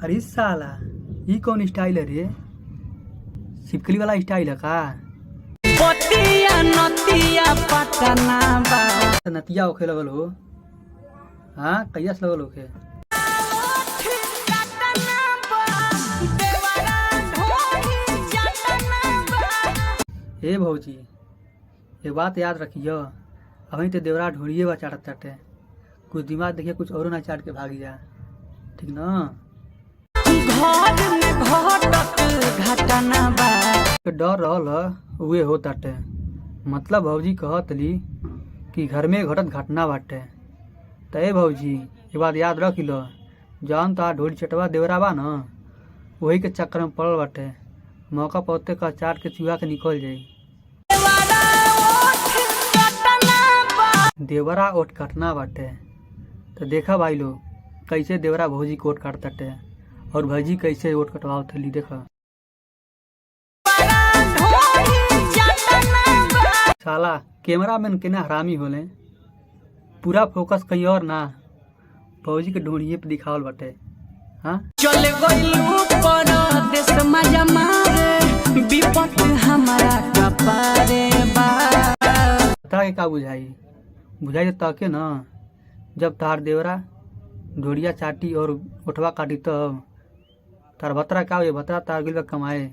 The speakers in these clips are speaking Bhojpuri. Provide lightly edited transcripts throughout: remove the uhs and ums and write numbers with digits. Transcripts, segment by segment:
अरे साला ई कौन स्टाइल है रे? छिपकली वाला स्टाइल है का? पतिया नतिया पटना बा नतिया होखे लगल हो? हाँ, कैया से लगल होखे? हे भौजी, ये बात याद रखियो, अभी तो देवरा ढूंढिए बा चाटत चाटे, कुछ दिमाग देखिए कुछ और ना चाट के भाग जा, ठीक ना? घर में घटत घटना बा डर रहल उहे हो ताटे, मतलब भौजी कहत ली कि घर में घटत घटना बाटे। तय भौजी ये बात याद रख लो, जौन तार ढोली चटवा देवरा बा न, वही के चक्कर में पड़ल बाटे, मौका पौते का चाट के चूहा के निकल जाई। देवरा ओट काटना बाटे, तो देखा भाई लोग कैसे देवरा भौजी को ओट काटताटे और भौजी कैसे ओट कटवावत हली। देखा साला कैमरा मैन के ना हरामी होले, पूरा फोकस कहीं और ना भौजी के ढूंढिए पे दिखावल बाटे। हाँ, चल गइलू परदेस मजा मारे विपत हमारा कपारे बा बता के का बुझाई तो तके न, जब तार देवरा ढोड़िया चाटी और उठवा काटी तब तार भतरा का हुए, भतरा तार गिल कमाए।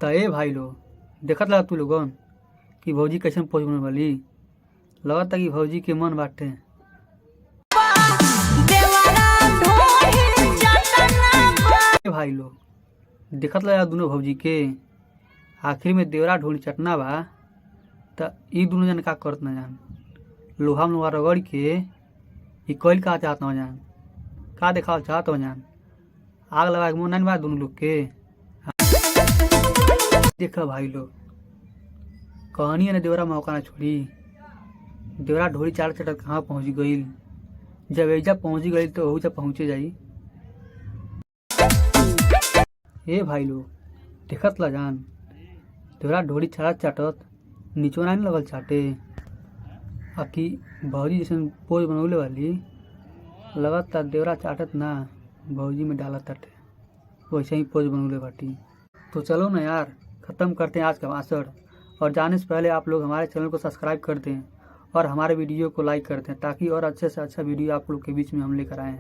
तय भाई लोग देखत लगा तू लोगन कि भौजी कैसे पोज बने वाली, लगता कि भौजी के मन बाटे। भाई लोग देखत लगा दोनों भौजी के, आखिर में देवरा ढोली चटना बा त ई दोनों जन का करत न जान, लोहा में लोहा रगड़ के ई कोइल का चाहत न जान, का देखावल चाहत न जान, आग लगा के मुंह बा दोनों लोग के। देखा भाई लोग कहानी ने देवरा मौका ना छोड़ी, देवरा ढोली चाट चटत कहाँ पहुँच गई, जब एजा पहुँच गई तो ओहू जब पहुँचे जाई। ए भाई लोग देखत ला जान, देवरा ढोली चाट चाटत नीचो नहीं लगल चाटे, आकि भौजी जैसे पोज बनौले वाली लगत देवरा चाटत ना भौजी में डालत ताटे, वैसे ही पोज बनौले बाटी। तो चलो ना यार, ख़त्म करते हैं आज का भाषण, और जाने से पहले आप लोग हमारे चैनल को सब्सक्राइब कर दें और हमारे वीडियो को लाइक कर दें, ताकि और अच्छे से अच्छा वीडियो आप लोग के बीच में हम लेकर आएँ।